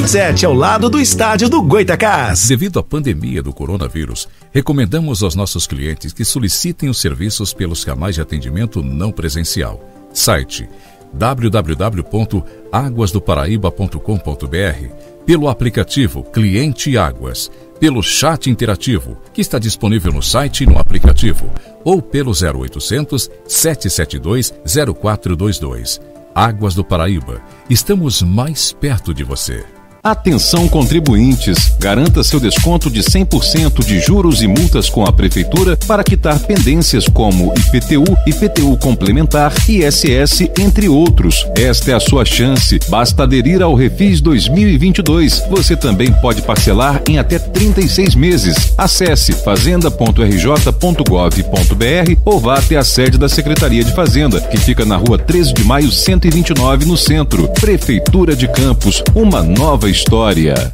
247, ao lado do estádio do Goitacás. Devido à pandemia do coronavírus, recomendamos aos nossos clientes que solicitem os serviços pelos canais de atendimento não presencial. Site www.aguasdoparaíba.com.br, pelo aplicativo Cliente Águas, pelo chat interativo, que está disponível no site e no aplicativo, ou pelo 0800 772 0422. Águas do Paraíba, estamos mais perto de você. Atenção contribuintes, garanta seu desconto de 100% de juros e multas com a Prefeitura para quitar pendências como IPTU, IPTU complementar, ISS, entre outros. Esta é a sua chance, basta aderir ao Refis 2022. Você também pode parcelar em até 36 meses. Acesse fazenda.rj.gov.br ou vá até a sede da Secretaria de Fazenda, que fica na rua 13 de maio 129, no centro. Prefeitura de Campos, uma nova história.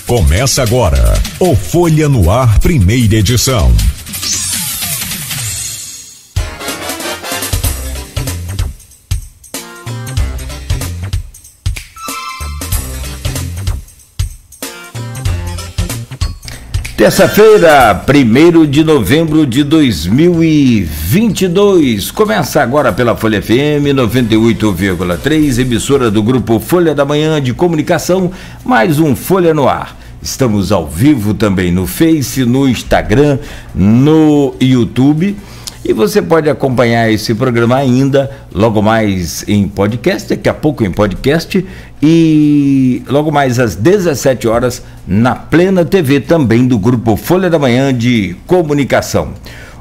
Começa agora o Folha no Ar, primeira edição. Terça-feira, 1º de novembro de 2022. Começa agora pela Folha FM 98,3, emissora do grupo Folha da Manhã de Comunicação, mais um Folha no Ar. Estamos ao vivo também no Face, no Instagram, no YouTube. E você pode acompanhar esse programa ainda logo mais em podcast, daqui a pouco em podcast, e logo mais às 17 horas na Plena TV também do grupo Folha da Manhã de Comunicação.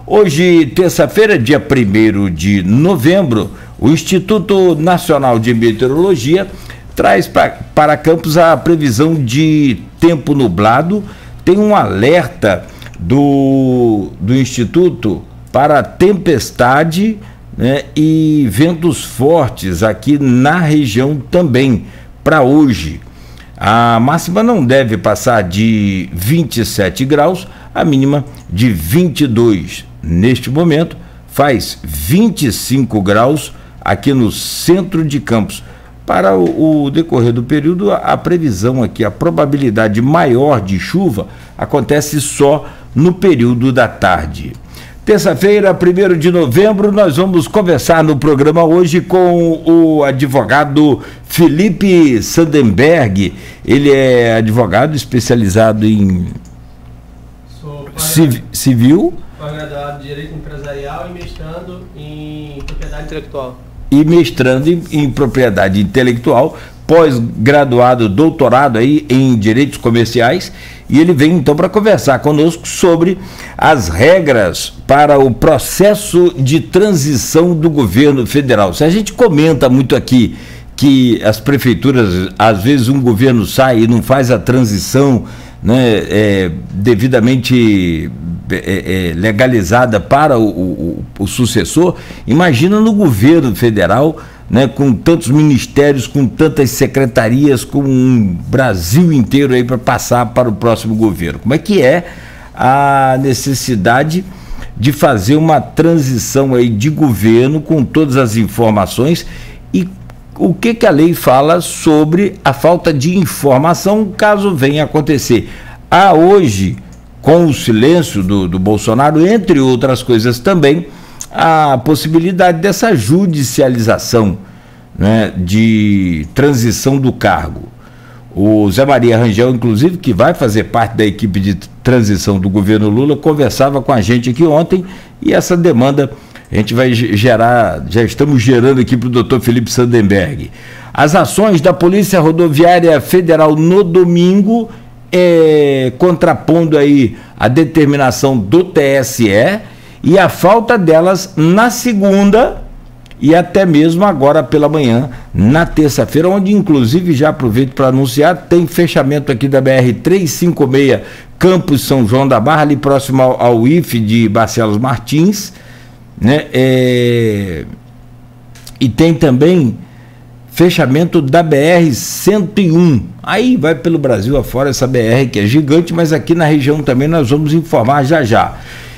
Hoje, terça-feira, dia 1º de novembro, o Instituto Nacional de Meteorologia traz para Campos a previsão de tempo nublado. Tem um alerta do Instituto para tempestade, né, e ventos fortes aqui na região também para hoje. A máxima não deve passar de 27 graus, a mínima de 22. Neste momento faz 25 graus aqui no centro de Campos. Para o decorrer do período, a previsão aqui, a probabilidade maior de chuva acontece só no período da tarde. Terça-feira, 1º de novembro, nós vamos conversar no programa hoje com o advogado Felipe Sandenberg. Ele é advogado especializado em civil, graduado em Direito Empresarial e mestrando em Propriedade Intelectual. Pós-graduado, doutorado aí em Direitos Comerciais, e ele vem então para conversar conosco sobre as regras para o processo de transição do governo federal. Se a gente comenta muito aqui que as prefeituras, às vezes um governo sai e não faz a transição, né, devidamente legalizada para o sucessor, imagina no governo federal, né, com tantos ministérios, com tantas secretarias, com um Brasil inteiro aí para passar para o próximo governo. Como é que é a necessidade de fazer uma transição aí de governo com todas as informações, e o que a lei fala sobre a falta de informação caso venha a acontecer? Há hoje, com o silêncio do Bolsonaro, entre outras coisas também, a possibilidade dessa judicialização, né, de transição do cargo. O Zé Maria Rangel, inclusive, que vai fazer parte da equipe de transição do governo Lula, conversava com a gente aqui ontem, e essa demanda a gente vai gerar, já estamos gerando aqui para o doutor Felipe Sandenberg. As ações da Polícia Rodoviária Federal no domingo, contrapondo aí a determinação do TSE, e a falta delas na segunda e até mesmo agora pela manhã, na terça-feira, onde inclusive, já aproveito para anunciar, tem fechamento aqui da BR-356 Campos São João da Barra, ali próximo ao IFE de Barcelos Martins, né? E tem também fechamento da BR-101, aí vai pelo Brasil afora essa BR que é gigante, mas aqui na região também nós vamos informar já já.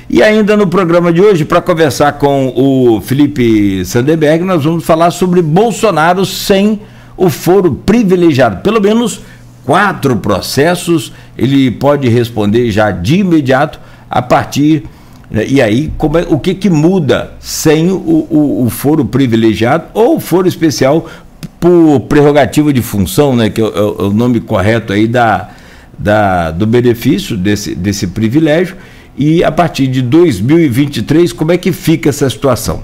E ainda no programa de hoje, para conversar com o Felipe Sandenberg, nós vamos falar sobre Bolsonaro sem o foro privilegiado. Pelo menos 4 processos ele pode responder já de imediato a partir... E aí, o que muda sem o foro privilegiado ou o foro especial por prerrogativa de função, né, que é o nome correto aí do benefício desse privilégio, e a partir de 2023, como é que fica essa situação?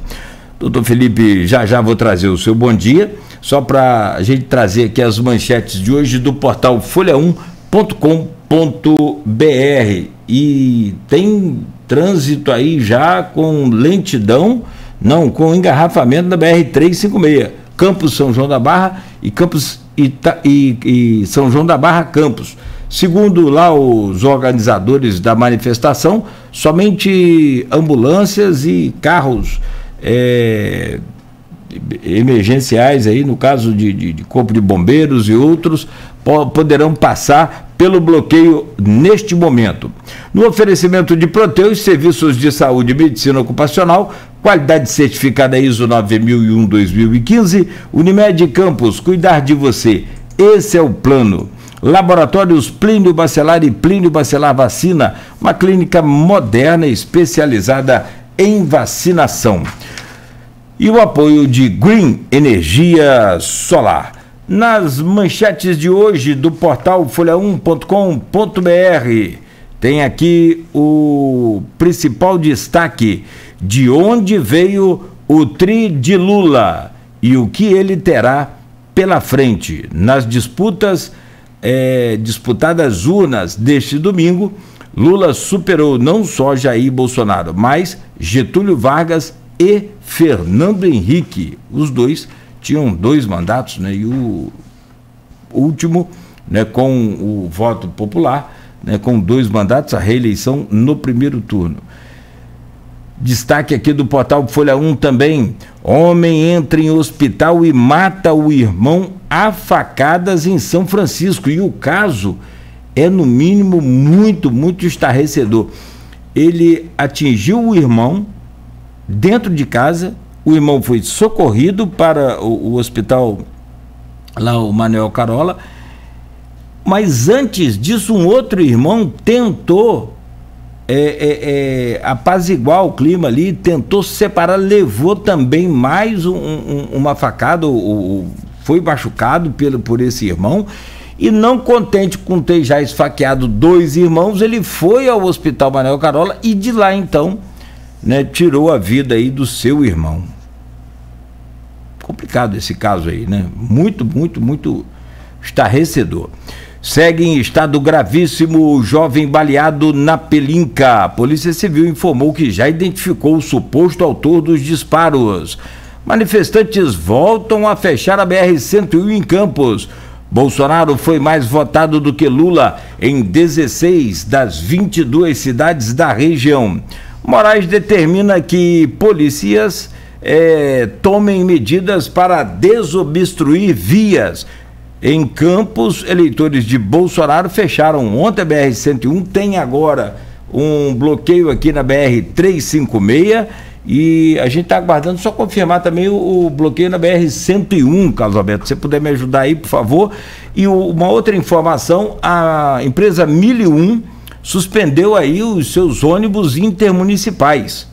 Doutor Felipe, já vou trazer o seu bom dia, só para a gente trazer aqui as manchetes de hoje do portal folha1.com.br, e tem trânsito aí já com lentidão, não, com engarrafamento da BR-356, Campos São João da Barra e Campos e São João da Barra Campos. Segundo lá os organizadores da manifestação, somente ambulâncias e carros emergenciais aí, no caso de corpo de bombeiros e outros, poderão passar pelo bloqueio neste momento. No oferecimento de Proteus, serviços de saúde e medicina ocupacional, qualidade certificada ISO 9001-2015, Unimed Campos, cuidar de você, esse é o plano. Laboratórios Plínio Bacelar e Plínio Bacelar Vacina, uma clínica moderna especializada em vacinação. E o apoio de Green Energia Solar. Nas manchetes de hoje do portal folha1.com.br, tem aqui o principal destaque: de onde veio o tri de Lula e o que ele terá pela frente. Nas disputadas urnas deste domingo, Lula superou não só Jair Bolsonaro, mas Getúlio Vargas e Fernando Henrique. Os dois tinham 2 mandatos, né, e o último, né, com o voto popular, né, com 2 mandatos, a reeleição no primeiro turno. Destaque aqui do portal Folha 1 também: homem entra em hospital e mata o irmão a facadas em São Francisco. E o caso é, no mínimo, muito, muito estarrecedor. Ele atingiu o irmão dentro de casa, o irmão foi socorrido para o hospital, lá o Manuel Carola, mas antes disso um outro irmão tentou apaziguar o clima ali, tentou separar, levou também mais uma facada, foi machucado por esse irmão, e não contente com ter já esfaqueado 2 irmãos, ele foi ao hospital Manuel Carola e de lá então, né, tirou a vida aí do seu irmão. Complicado esse caso aí, né? Muito, muito, muito estarrecedor. Segue em estado gravíssimo o jovem baleado na Pelinca. A Polícia Civil informou que já identificou o suposto autor dos disparos. Manifestantes voltam a fechar a BR-101 em Campos. Bolsonaro foi mais votado do que Lula em 16 das 22 cidades da região. Moraes determina que polícias tomem medidas para desobstruir vias. Em Campos, eleitores de Bolsonaro fecharam ontem a BR-101, tem agora um bloqueio aqui na BR-356 e a gente está aguardando só confirmar também o bloqueio na BR-101, Carlos Alberto. Se você puder me ajudar aí, por favor. E uma outra informação: a empresa 1001 suspendeu aí os seus ônibus intermunicipais,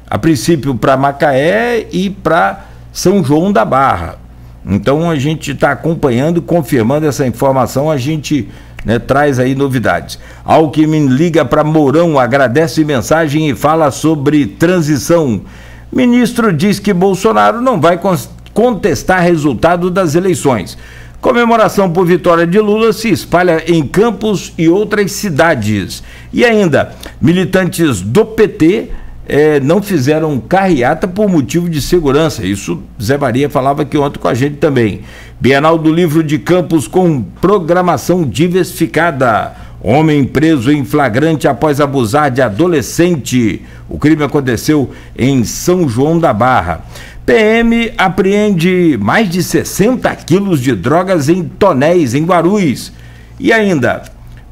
a princípio para Macaé e para São João da Barra. Então a gente está acompanhando e confirmando essa informação, a gente, né, traz aí novidades. Alckmin liga para Mourão, agradece mensagem e fala sobre transição. Ministro diz que Bolsonaro não vai contestar resultado das eleições. Comemoração por vitória de Lula se espalha em Campos e outras cidades. E ainda, militantes do PT não fizeram carreata por motivo de segurança. Isso Zé Maria falava aqui ontem com a gente também. Bienal do Livro de Campos com programação diversificada. Homem preso em flagrante após abusar de adolescente. O crime aconteceu em São João da Barra. PM apreende mais de 60 quilos de drogas em tonéis em Guarulhos. E ainda,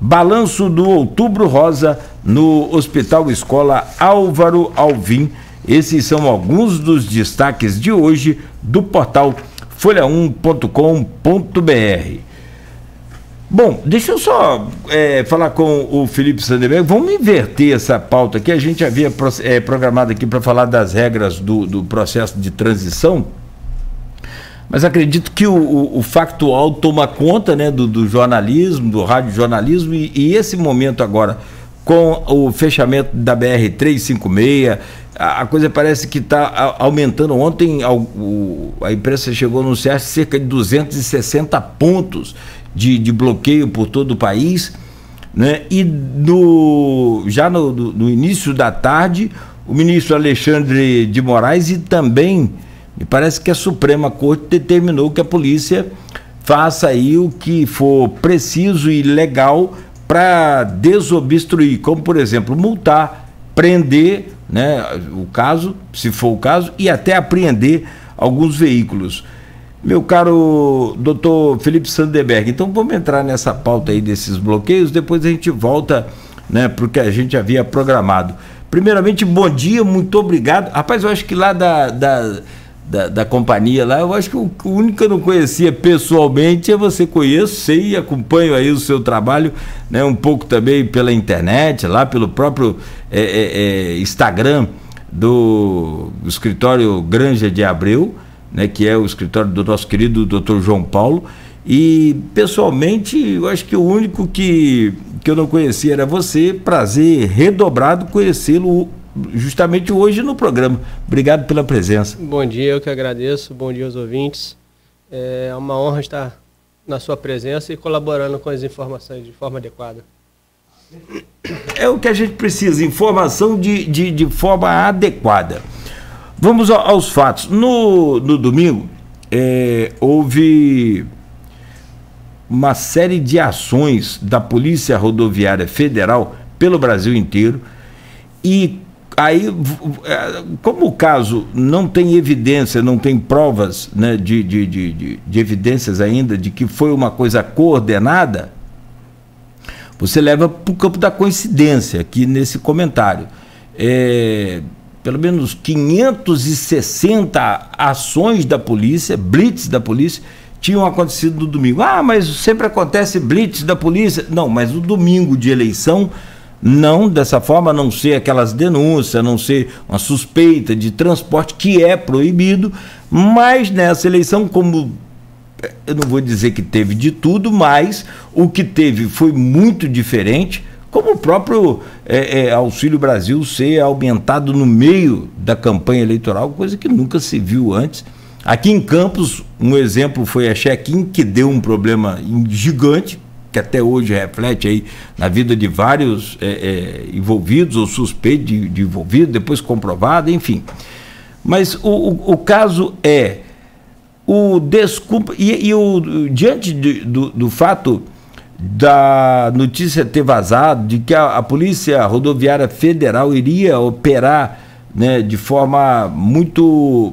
balanço do Outubro Rosa no Hospital Escola Álvaro Alvim. Esses são alguns dos destaques de hoje do portal folha1.com.br. Bom, deixa eu só falar com o Felipe Sandeberg. Vamos inverter essa pauta aqui. A gente havia programado aqui para falar das regras do processo de transição, mas acredito que o factual toma conta, né, do jornalismo, do radiojornalismo, e esse momento agora, com o fechamento da BR-356, a coisa parece que está aumentando. Ontem a imprensa chegou a anunciar cerca de 260 pontos de bloqueio por todo o país, né? E já no início da tarde, o ministro Alexandre de Moraes e também, me parece que a Suprema Corte determinou que a polícia faça aí o que for preciso e legal para desobstruir, como por exemplo, multar, prender, né, o caso, se for o caso, e até apreender alguns veículos. Meu caro doutor Felipe Sandeberg, então vamos entrar nessa pauta aí desses bloqueios, depois a gente volta, né, porque a gente havia programado. Primeiramente, bom dia, muito obrigado. Rapaz, eu acho que lá da companhia lá, eu acho que o único que eu não conhecia pessoalmente é você. Conheço, sei e acompanho aí o seu trabalho, né, um pouco também pela internet, lá pelo próprio Instagram do escritório Granja de Abreu, né, que é o escritório do nosso querido Dr. João Paulo, e pessoalmente eu acho que o único que eu não conhecia era você. Prazer redobrado conhecê-lo justamente hoje no programa. Obrigado pela presença. Bom dia, eu que agradeço. Bom dia aos ouvintes. É uma honra estar na sua presença e colaborando com as informações de forma adequada. É o que a gente precisa, informação de forma adequada. Vamos aos fatos. No domingo, houve uma série de ações da Polícia Rodoviária Federal pelo Brasil inteiro, e aí, como o caso não tem evidência, não tem provas, né, de evidências ainda de que foi uma coisa coordenada, você leva para o campo da coincidência aqui nesse comentário. Pelo menos 560 ações da polícia, blitz da polícia, tinham acontecido no domingo. Ah, mas sempre acontece blitz da polícia. Não, mas no domingo de eleição, não dessa forma, a não ser aquelas denúncias, a não ser uma suspeita de transporte, que é proibido, mas nessa eleição, como eu não vou dizer que teve de tudo, mas o que teve foi muito diferente, como o próprio Auxílio Brasil ser aumentado no meio da campanha eleitoral, coisa que nunca se viu antes. Aqui em Campos, um exemplo foi a check-in, que deu um problema gigante, que até hoje reflete aí na vida de vários envolvidos ou suspeitos de envolvidos, depois comprovado, enfim. Mas o caso é o desculpa, diante do fato da notícia ter vazado de que a Polícia Rodoviária Federal iria operar, né, de forma muito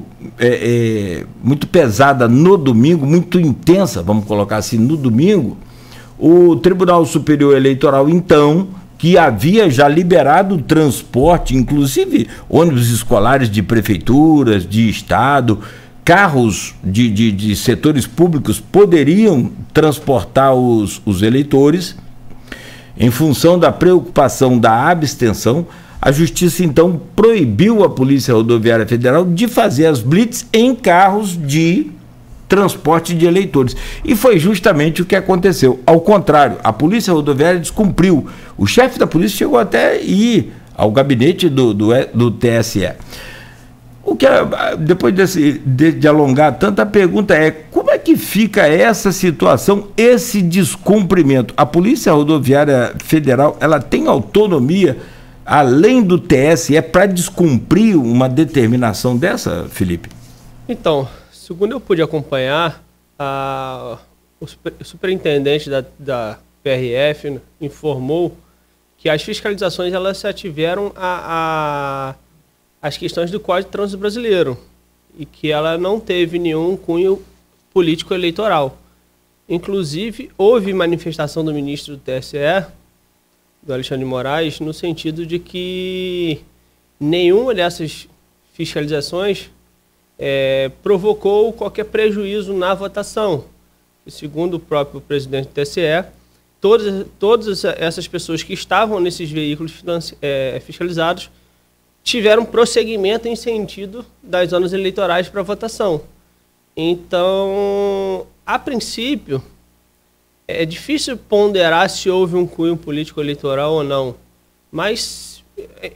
pesada no domingo, muito intensa, vamos colocar assim, no domingo, o Tribunal Superior Eleitoral, então, que havia já liberado o transporte, inclusive ônibus escolares de prefeituras, de estado, carros de setores públicos poderiam transportar os eleitores, em função da preocupação da abstenção. A Justiça, então, proibiu a Polícia Rodoviária Federal de fazer as blitz em carros de transporte de eleitores. E foi justamente o que aconteceu. Ao contrário, a Polícia Rodoviária descumpriu. O chefe da polícia chegou até ir ao gabinete do TSE. O que depois de alongar tanto, a pergunta é: como é que fica essa situação, esse descumprimento? A Polícia Rodoviária Federal, ela tem autonomia, além do TSE, para descumprir uma determinação dessa, Felipe? Então, segundo eu pude acompanhar, o superintendente da PRF informou que as fiscalizações elas se ativeram as questões do Código de Trânsito Brasileiro e que ela não teve nenhum cunho político eleitoral. Inclusive, houve manifestação do ministro do TSE, do Alexandre de Moraes, no sentido de que nenhuma dessas fiscalizações provocou qualquer prejuízo na votação. E segundo o próprio presidente do TSE, todas essas pessoas que estavam nesses veículos fiscalizados tiveram prosseguimento em sentido das zonas eleitorais para votação. Então, a princípio, é difícil ponderar se houve um cunho político eleitoral ou não, mas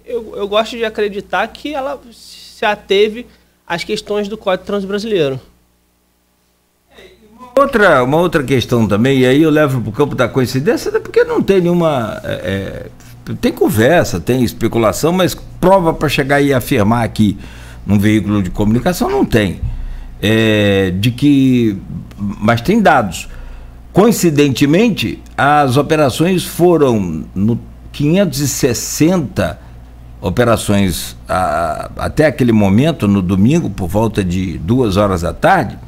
eu gosto de acreditar que ela se ateve às questões do Código Trânsito Brasileiro. Uma outra questão também, e aí eu levo para o campo da coincidência, porque não tem nenhuma... tem conversa, tem especulação, mas prova para chegar e afirmar aqui num veículo de comunicação não tem. Mas tem dados. Coincidentemente, as operações foram no 560 operações até aquele momento, no domingo, por volta de 2 horas da tarde,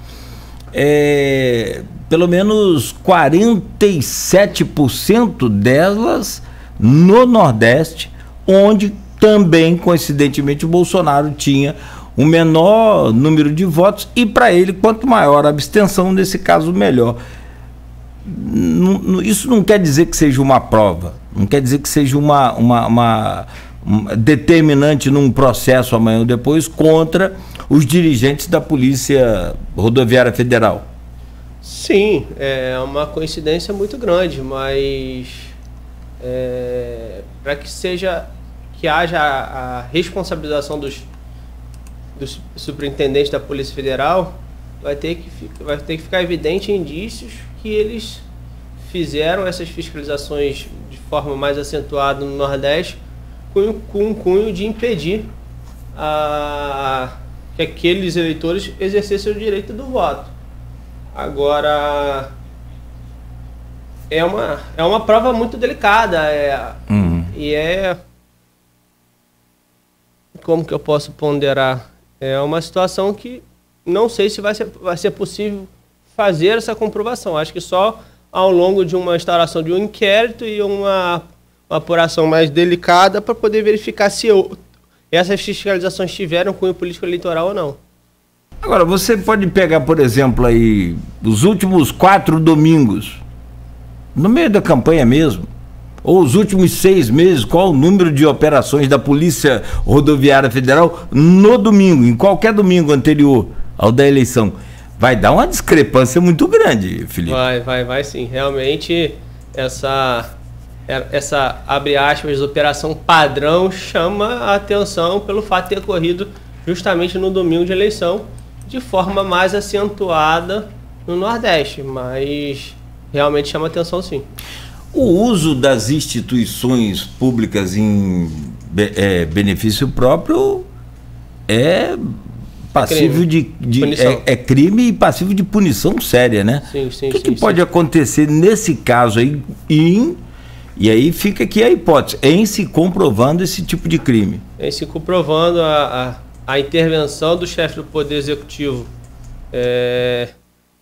pelo menos 47% delas no Nordeste, onde também, coincidentemente, o Bolsonaro tinha o menor número de votos e, para ele, quanto maior a abstenção, nesse caso, melhor. Isso não quer dizer que seja uma prova, não quer dizer que seja uma determinante num processo amanhã ou depois contra os dirigentes da Polícia Rodoviária Federal. Sim, é uma coincidência muito grande, mas para que haja a responsabilização dos superintendentes da Polícia Federal, vai ter que ficar evidente indícios que eles fizeram essas fiscalizações de forma mais acentuada no Nordeste com um cunho de impedir que aqueles eleitores exercessem o direito do voto. Agora, é uma prova muito delicada, e como que eu posso ponderar? É uma situação que não sei se vai ser possível fazer essa comprovação. Acho que só ao longo de uma instauração de um inquérito e uma apuração mais delicada para poder verificar se essas fiscalizações tiveram cunho político eleitoral ou não. Agora, você pode pegar, por exemplo, aí os últimos 4 domingos, no meio da campanha mesmo, ou os últimos 6 meses, qual o número de operações da Polícia Rodoviária Federal no domingo, em qualquer domingo anterior ao da eleição. Vai dar uma discrepância muito grande, Felipe. Vai sim. Realmente, essa abre aspas, operação padrão chama a atenção pelo fato de ter ocorrido justamente no domingo de eleição, de forma mais acentuada no Nordeste, mas realmente chama a atenção sim. O uso das instituições públicas em benefício próprio é passível é crime e passível de punição séria, né? Sim, o que pode acontecer nesse caso aí, e aí fica aqui a hipótese, em se comprovando esse tipo de crime? Em se comprovando a intervenção do chefe do Poder Executivo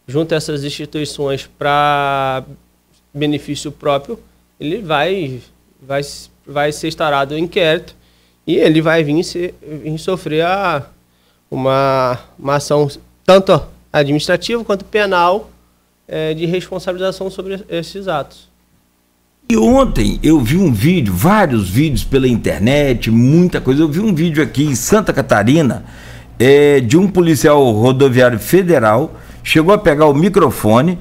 junto a essas instituições para benefício próprio, ele vai ser instaurado um inquérito e ele vai vir sofrer uma ação tanto administrativa quanto penal de responsabilização sobre esses atos. E ontem eu vi um vídeo, vários vídeos pela internet, muita coisa. Eu vi um vídeo aqui em Santa Catarina de um policial rodoviário federal, chegou a pegar o microfone.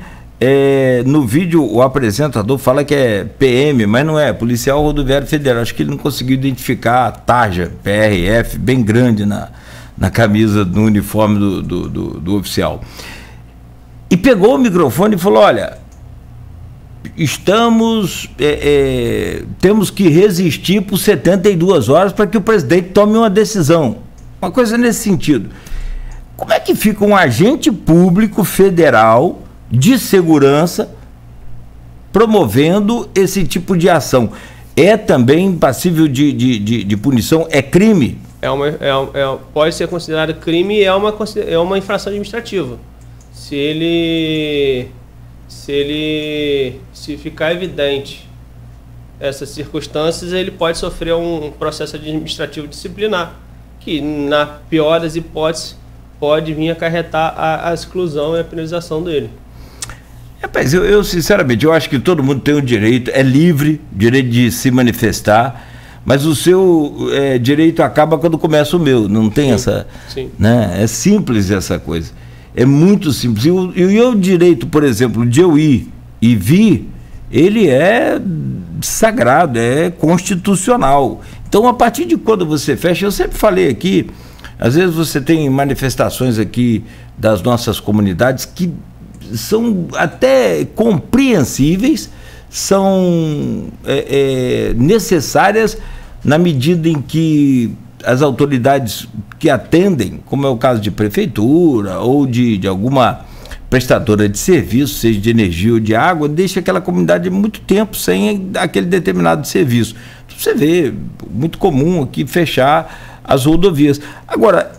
No vídeo o apresentador fala que é PM, mas não é, Policial Rodoviário Federal. Acho que ele não conseguiu identificar a tarja PRF bem grande na camisa, no uniforme do oficial. E pegou o microfone e falou: olha, temos que resistir por 72 horas para que o presidente tome uma decisão. Uma coisa nesse sentido. Como é que fica um agente público federal de segurança promovendo esse tipo de ação? É também passível de punição? É crime? Pode ser considerado crime e é uma infração administrativa. Se ficar evidente essas circunstâncias, ele pode sofrer um processo administrativo disciplinar, que na pior das hipóteses pode vir acarretar a exclusão e a penalização dele. Rapaz, eu sinceramente, eu acho que todo mundo tem o direito, é livre, direito de se manifestar, mas o seu direito acaba quando começa o meu, não tem essa... Sim. Né? É simples essa coisa, é muito simples. E o direito, por exemplo, de eu ir e vir, ele é sagrado, é constitucional. Então, a partir de quando você fecha, eu sempre falei aqui, às vezes você tem manifestações aqui das nossas comunidades que são até compreensíveis, são necessárias na medida em que as autoridades que atendem, como é o caso de prefeitura ou de alguma prestadora de serviço, seja de energia ou de água, deixa aquela comunidade muito tempo sem aquele determinado serviço. Você vê, muito comum aqui fechar as rodovias. Agora,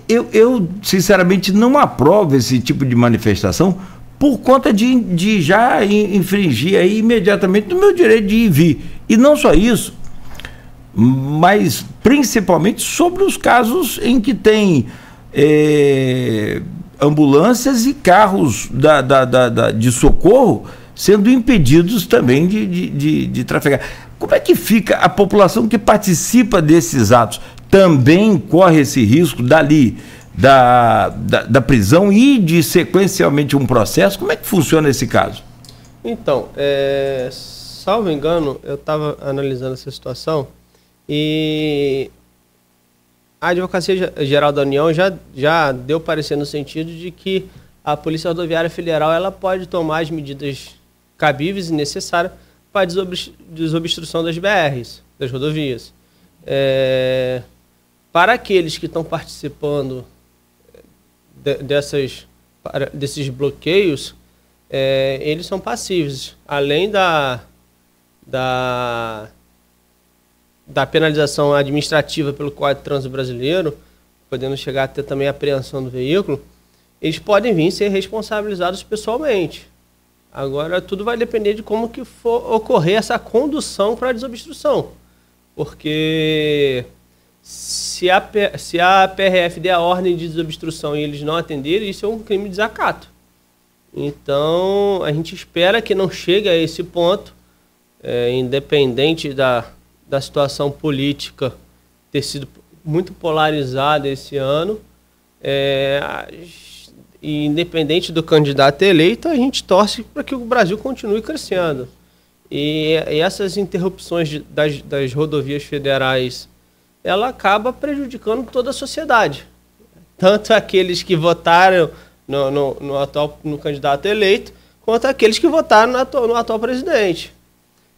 eu sinceramente não aprovo esse tipo de manifestação por conta de já infringir aí imediatamente no meu direito de ir e vir. E não só isso, mas principalmente sobre os casos em que tem ambulâncias e carros de socorro sendo impedidos também de trafegar. Como é que fica a população que participa desses atos? Também corre esse risco dali da prisão e de sequencialmente um processo? Como é que funciona esse caso? Então, salvo engano, eu estava analisando essa situação e a Advocacia Geral da União já deu parecer no sentido de que a Polícia Rodoviária Federal ela pode tomar as medidas cabíveis e necessárias para a desobstrução das BRs, das rodovias. Para aqueles que estão participando desses bloqueios, eles são passíveis. Além da penalização administrativa pelo Código de Trânsito Brasileiro, podendo chegar até também a apreensão do veículo, eles podem vir ser responsabilizados pessoalmente. Agora, tudo vai depender de como que for ocorrer essa condução para a desobstrução. Porque se a PRF der a ordem de desobstrução e eles não atenderem, isso é um crime de desacato. Então, a gente espera que não chegue a esse ponto, independente da situação política ter sido muito polarizada esse ano, e independente do candidato eleito, a gente torce para que o Brasil continue crescendo. E essas interrupções das rodovias federais, ela acaba prejudicando toda a sociedade. Tanto aqueles que votaram no candidato eleito, quanto aqueles que votaram no atual presidente.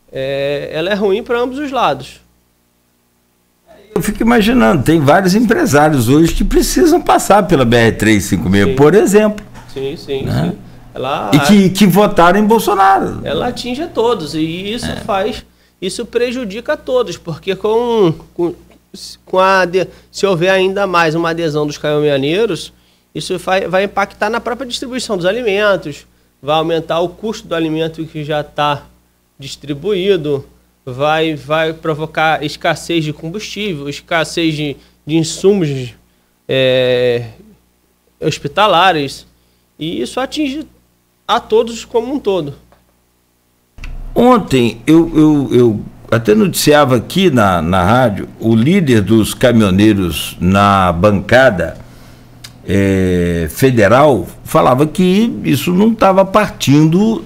Ela é ruim para ambos os lados. Eu fico imaginando, tem vários empresários hoje que precisam passar pela BR-356, por exemplo. Sim. Né? Sim. E que votaram em Bolsonaro. Ela atinge a todos, e isso prejudica a todos, porque se houver ainda mais uma adesão dos caminhoneiros, isso vai impactar na própria distribuição dos alimentos, vai aumentar o custo do alimento que já está distribuído, vai provocar escassez de combustível, escassez de insumos hospitalares, e isso atinge a todos como um todo. Ontem eu até noticiava aqui na rádio, o líder dos caminhoneiros na bancada federal falava que isso não estava partindo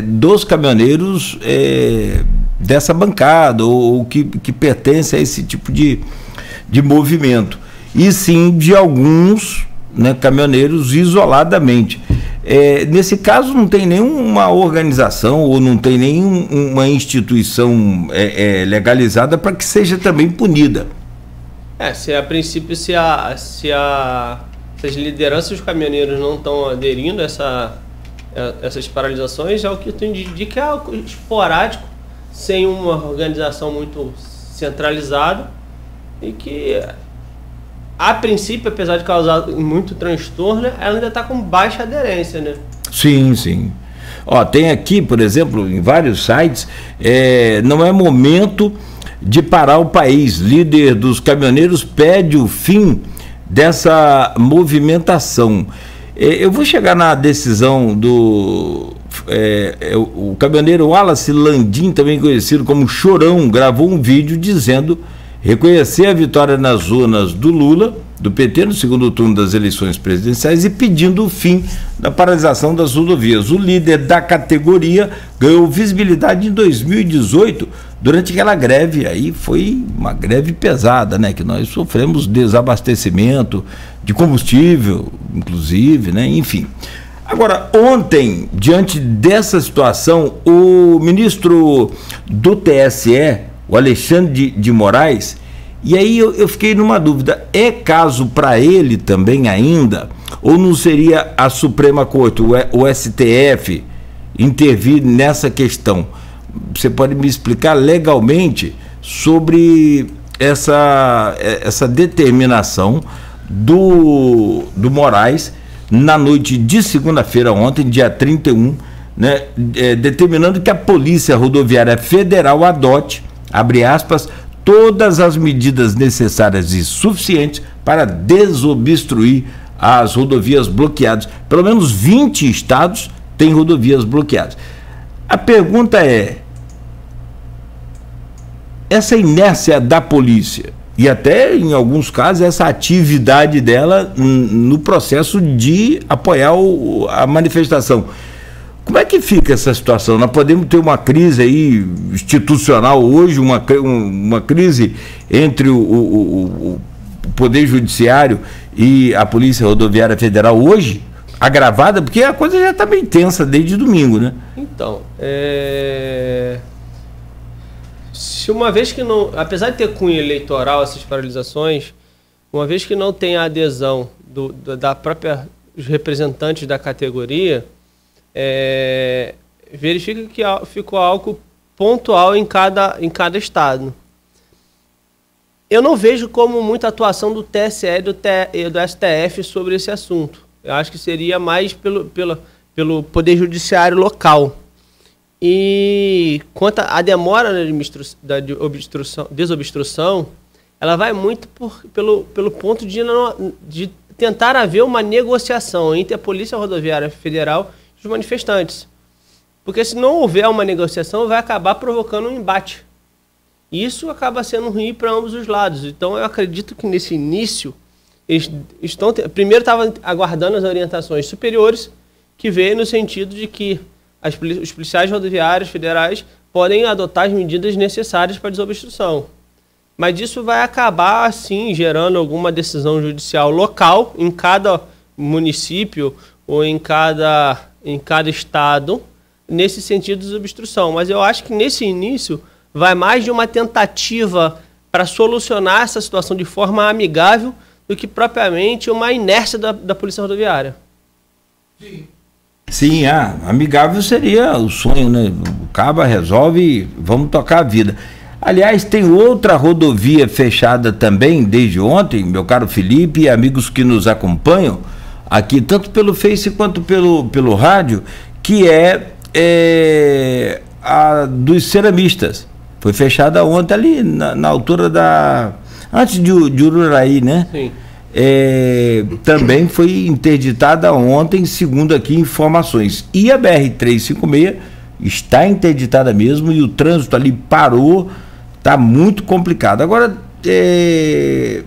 dos caminhoneiros dessa bancada, ou que pertence a esse tipo de movimento, e sim de alguns, né, caminhoneiros isoladamente. Nesse caso não tem nenhuma organização ou não tem nenhuma instituição legalizada para que seja também punida. A princípio, se as lideranças dos caminhoneiros não estão aderindo a essas paralisações, é o que tu indica, é algo esporádico, sem uma organização muito centralizada, e que, a princípio, apesar de causar muito transtorno, ela ainda está com baixa aderência, né? Sim. Tem aqui, por exemplo, em vários sites, não é momento de parar o país. Líder dos caminhoneiros pede o fim dessa movimentação. Eu vou chegar na decisão do... o caminhoneiro Wallace Landim, também conhecido como Chorão, gravou um vídeo dizendo reconhecer a vitória nas urnas do Lula, do PT, no segundo turno das eleições presidenciais, e pedindo o fim da paralisação das rodovias. O líder da categoria ganhou visibilidade em 2018, durante aquela greve. Aí foi uma greve pesada, né, que nós sofremos desabastecimento de combustível, inclusive, né, enfim. Agora, ontem, diante dessa situação, o ministro do TSE, o Alexandre de Moraes, e aí eu fiquei numa dúvida, é caso para ele também ainda, ou não seria a Suprema Corte, o STF, intervir nessa questão? Você pode me explicar legalmente sobre essa determinação do Moraes na noite de segunda-feira, ontem, dia 31, né, determinando que a Polícia Rodoviária Federal adote, abre aspas, todas as medidas necessárias e suficientes para desobstruir as rodovias bloqueadas. Pelo menos 20 estados têm rodovias bloqueadas. A pergunta é, essa inércia da polícia, e até em alguns casos essa atividade dela no processo de apoiar a manifestação, como é que fica essa situação? Nós podemos ter uma crise aí institucional hoje, uma crise entre o Poder Judiciário e a Polícia Rodoviária Federal hoje, agravada, porque a coisa já está bem tensa desde domingo, né? Então, se uma vez que não, apesar de ter cunho eleitoral essas paralisações, uma vez que não tem a adesão da própria os representantes da categoria, verifica que ficou algo pontual em cada estado. Eu não vejo como muita atuação do TSE e do STF sobre esse assunto. Eu acho que seria mais pelo Poder Judiciário local. E quanto à demora da desobstrução, ela vai muito pelo ponto de tentar haver uma negociação entre a Polícia Rodoviária Federal e os manifestantes. Porque se não houver uma negociação, vai acabar provocando um embate. E isso acaba sendo ruim para ambos os lados. Então eu acredito que nesse início, eles primeiro estavam aguardando as orientações superiores, que veio no sentido de que os policiais rodoviários federais podem adotar as medidas necessárias para a desobstrução. Mas isso vai acabar, assim, gerando alguma decisão judicial local em cada município ou em cada estado, nesse sentido de desobstrução. Mas eu acho que nesse início vai mais de uma tentativa para solucionar essa situação de forma amigável do que propriamente uma inércia da Polícia Rodoviária. Sim, amigável seria o sonho, né? O Caba resolve, vamos tocar a vida. Aliás, tem outra rodovia fechada também desde ontem, meu caro Felipe e amigos que nos acompanham aqui, tanto pelo Face quanto pelo rádio, que é a dos ceramistas. Foi fechada ontem ali na altura antes de Ururaí, né? Sim. Também foi interditada ontem, segundo aqui informações. E a BR-356 está interditada mesmo e o trânsito ali parou, está muito complicado. Agora é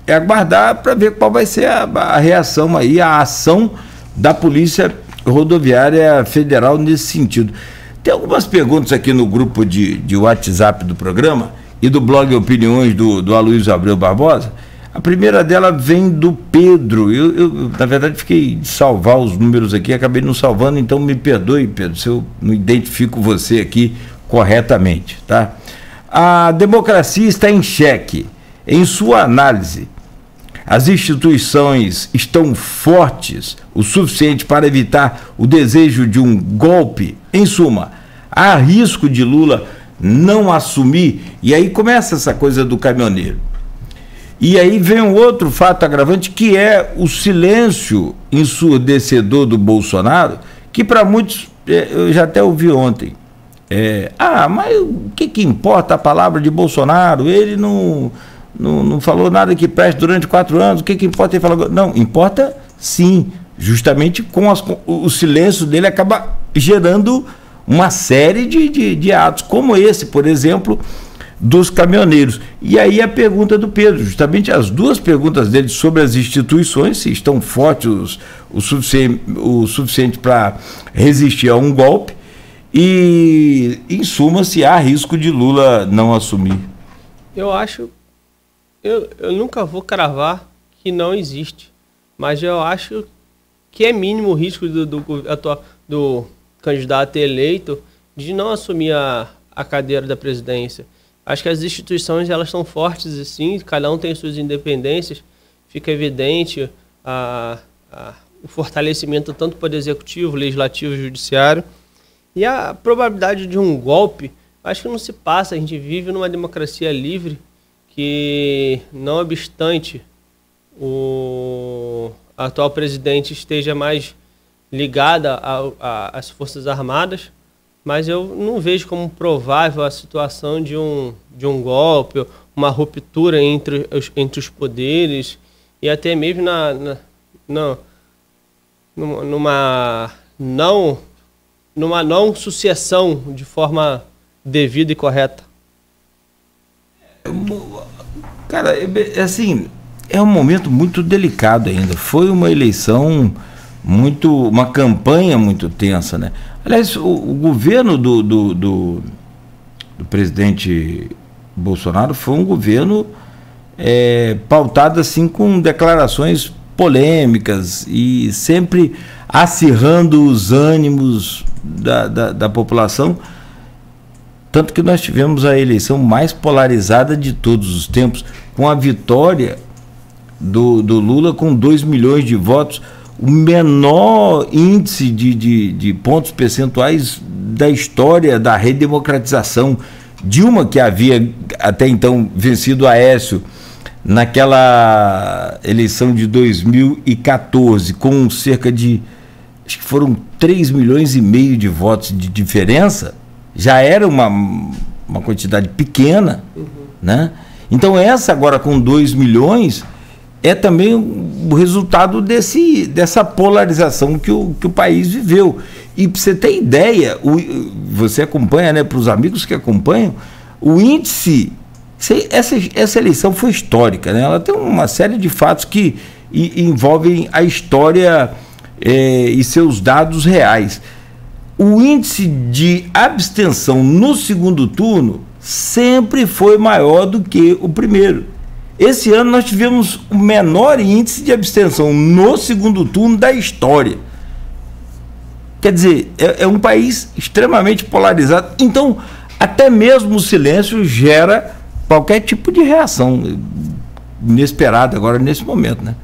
aguardar para ver qual vai ser a reação aí, a ação da Polícia Rodoviária Federal nesse sentido. Tem algumas perguntas aqui no grupo de WhatsApp do programa e do blog Opiniões do Aloysio Abreu Barbosa. A primeira dela vem do Pedro. Eu na verdade, fiquei de salvar os números aqui, acabei não salvando, então me perdoe, Pedro, se eu não identifico você aqui corretamente, tá? A democracia está em xeque. Em sua análise, as instituições estão fortes o suficiente para evitar o desejo de um golpe? Em suma, há risco de Lula não assumir? E aí começa essa coisa do caminhoneiro. E aí vem um outro fato agravante, que é o silêncio ensurdecedor do Bolsonaro, que para muitos, eu já até ouvi ontem, mas o que importa a palavra de Bolsonaro? Ele não não falou nada que preste durante 4 anos, o que importa ele falar? Não, importa sim, justamente o silêncio dele acaba gerando uma série de atos, como esse, por exemplo, dos caminhoneiros. E aí a pergunta do Pedro, justamente as duas perguntas dele sobre as instituições, se estão fortes o suficiente para resistir a um golpe, e, em suma, se há risco de Lula não assumir. Eu acho, eu nunca vou cravar que não existe, mas eu acho que é mínimo o risco do candidato eleito de não assumir a cadeira da presidência. Acho que as instituições, elas são fortes assim, cada um tem suas independências, fica evidente o fortalecimento tanto do Poder Executivo, Legislativo e Judiciário. E a probabilidade de um golpe, acho que não se passa. A gente vive numa democracia livre que, não obstante o atual presidente esteja mais ligada às Forças Armadas, mas eu não vejo como provável a situação de um golpe, uma ruptura entre os poderes, e até mesmo numa não sucessão de forma devida e correta. Cara, assim, é um momento muito delicado ainda. Foi uma eleição uma campanha muito tensa, né? Aliás, o governo do presidente Bolsonaro foi um governo pautado assim com declarações polêmicas e sempre acirrando os ânimos da população, tanto que nós tivemos a eleição mais polarizada de todos os tempos, com a vitória do Lula com 2 milhões de votos, o menor índice de pontos percentuais da história da redemocratização. Dilma, que havia até então vencido Aécio naquela eleição de 2014, com cerca de, acho que foram 3 milhões e meio de votos de diferença, já era uma quantidade pequena, né? Então essa agora com 2 milhões é também o resultado dessa polarização que o país viveu. E para você ter ideia, você acompanha, né, para os amigos que acompanham, o índice, essa eleição foi histórica, né? Ela tem uma série de fatos que envolvem a história e seus dados reais. O índice de abstenção no segundo turno sempre foi maior do que o primeiro. Esse ano nós tivemos o menor índice de abstenção no segundo turno da história. Quer dizer, é um país extremamente polarizado. Então, até mesmo o silêncio gera qualquer tipo de reação inesperada agora nesse momento, né?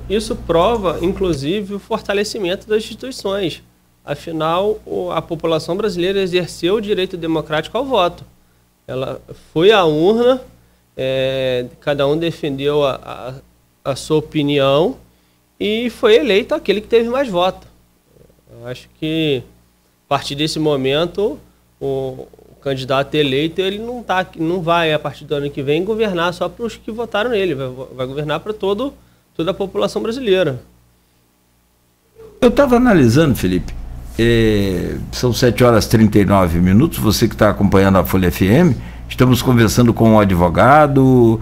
Isso prova, inclusive, o fortalecimento das instituições. Afinal, a população brasileira exerceu o direito democrático ao voto. Ela foi à urna, cada um defendeu a sua opinião e foi eleito aquele que teve mais voto. Eu acho que, a partir desse momento, o candidato eleito ele não vai, a partir do ano que vem, governar só para os que votaram nele, vai governar para toda a população brasileira. Eu estava analisando, Felipe, são 7h39, você que está acompanhando a Folha FM, estamos conversando com um advogado,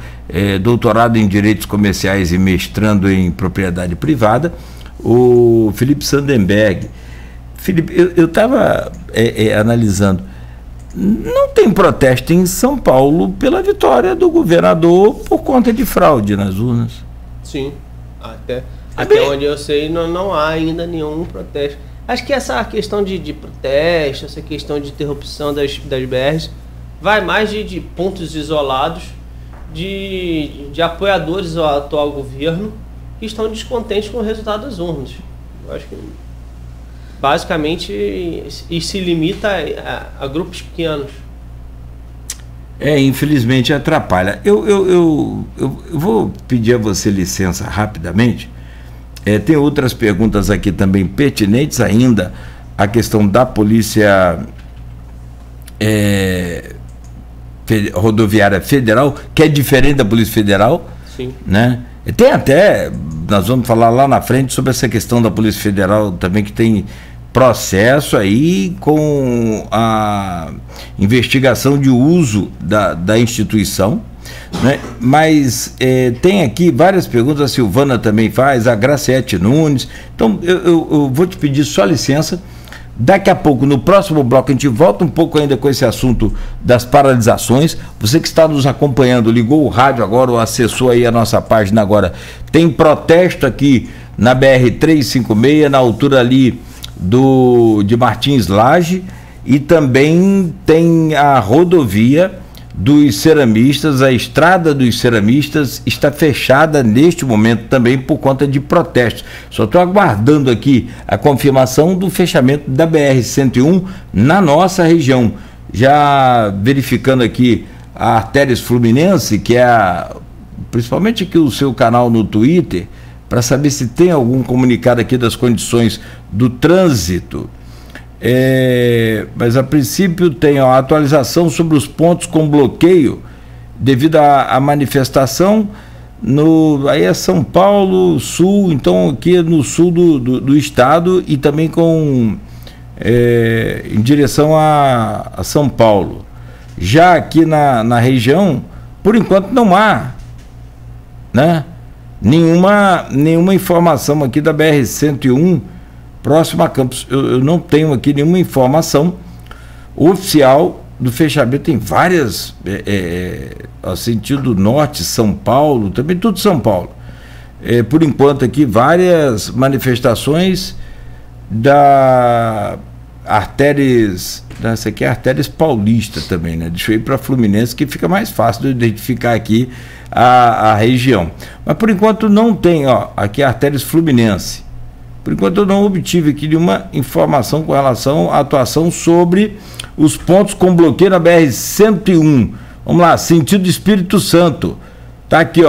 doutorado em Direitos Comerciais e mestrando em Propriedade Privada, o Felipe Sandenberg. Felipe, eu estava analisando, não tem protesto em São Paulo pela vitória do governador por conta de fraude nas urnas? Sim, até onde eu sei não há ainda nenhum protesto. Acho que essa questão de protesto, essa questão de interrupção das BRs, vai mais de pontos isolados de apoiadores ao atual governo que estão descontentes com o resultado das urnas. Eu acho que basicamente e se limita a grupos pequenos. Infelizmente atrapalha. Eu vou pedir a você licença rapidamente. Tem outras perguntas aqui também pertinentes ainda, a questão da Polícia Rodoviária Federal, que é diferente da Polícia Federal. Sim. Né? E tem até, nós vamos falar lá na frente sobre essa questão da Polícia Federal também, que tem processo aí com a investigação de uso da instituição, né? Mas tem aqui várias perguntas, a Silvana também faz, a Graciete Nunes. Então eu vou te pedir só licença. Daqui a pouco, no próximo bloco, a gente volta um pouco ainda com esse assunto das paralisações. Você que está nos acompanhando, ligou o rádio agora ou acessou aí a nossa página agora, tem protesto aqui na BR-356, na altura ali de Martins Laje, e também tem a rodovia dos ceramistas, a estrada dos ceramistas está fechada neste momento também por conta de protestos. Só estou aguardando aqui a confirmação do fechamento da BR-101 na nossa região. Já verificando aqui a Artérias Fluminense, que é principalmente aqui o seu canal no Twitter, para saber se tem algum comunicado aqui das condições do trânsito. Mas a princípio tem a atualização sobre os pontos com bloqueio devido à manifestação aí é São Paulo, sul, então aqui no sul do estado, e também em direção a São Paulo. Já aqui na região, por enquanto não há, né, nenhuma informação aqui da BR-101 próximo a Campos. Eu não tenho aqui nenhuma informação oficial do fechamento. Tem várias, sentido norte, São Paulo, também tudo São Paulo. Por enquanto aqui, várias manifestações da Artérias, essa aqui é Artérias Paulista também, né? Deixa eu ir para Fluminense, que fica mais fácil de identificar aqui a região. Mas por enquanto não tem, aqui Artérias Fluminense. Por enquanto eu não obtive aqui nenhuma informação com relação à atuação sobre os pontos com bloqueio na BR-101. Vamos lá, sentido Espírito Santo. Tá aqui,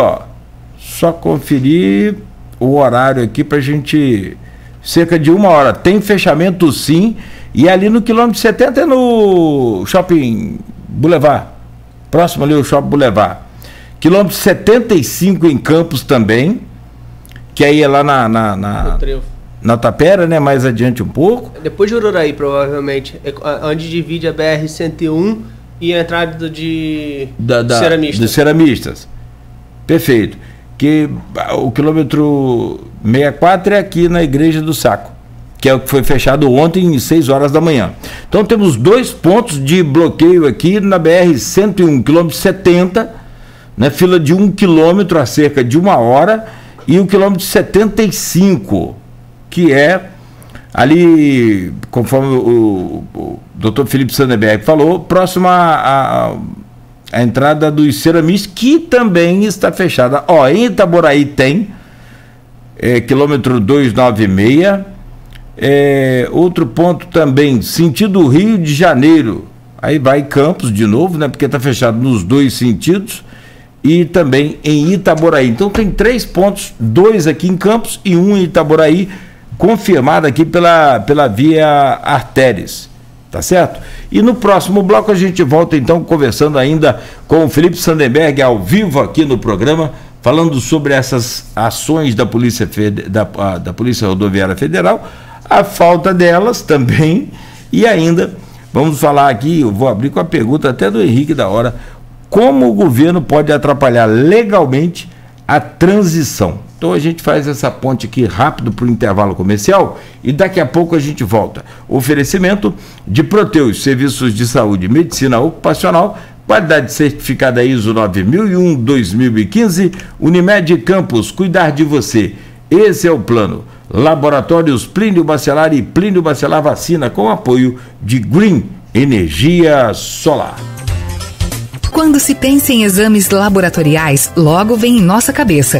só conferir o horário aqui pra gente, cerca de 1 hora. Tem fechamento sim, e ali no quilômetro 70 é no Shopping Boulevard, próximo ali o Shopping Boulevard. Quilômetro 75 em Campos também, que aí é lá na Tapera, né? Mais adiante um pouco. Depois de Ururaí, provavelmente, onde divide a BR-101 e a entrada ceramistas. Dos ceramistas. Perfeito. Que o quilômetro 64 é aqui na Igreja do Saco, que é o que foi fechado ontem às 6 horas da manhã. Então temos 2 pontos de bloqueio aqui na BR-101, quilômetro 70, né? Fila de 1 quilômetro a cerca de 1 hora, e o quilômetro 75, que é ali, conforme o Dr. Felipe Sandenberg falou, próximo à entrada dos ceramistas, que também está fechada. Em Itaboraí tem, quilômetro 296, outro ponto também, sentido Rio de Janeiro, aí vai Campos de novo, né, porque está fechado nos 2 sentidos, e também em Itaboraí. Então tem 3 pontos, 2 aqui em Campos e 1 em Itaboraí, confirmado aqui pela via Artérias, tá certo? E no próximo bloco a gente volta então conversando ainda com o Felipe Sandenberg ao vivo aqui no programa, falando sobre essas ações da Polícia Rodoviária Federal, a falta delas também, e ainda vamos falar aqui, eu vou abrir com a pergunta até do Henrique da hora, como o governo pode atrapalhar legalmente a transição. Então a gente faz essa ponte aqui rápido para o intervalo comercial e daqui a pouco a gente volta. Oferecimento de Proteus, serviços de saúde e medicina ocupacional, qualidade certificada ISO 9001-2015, Unimed Campos, cuidar de você. Esse é o plano. Laboratórios Plínio Bacelar e Plínio Bacelar Vacina, com apoio de Green Energia Solar. Quando se pensa em exames laboratoriais, logo vem em nossa cabeça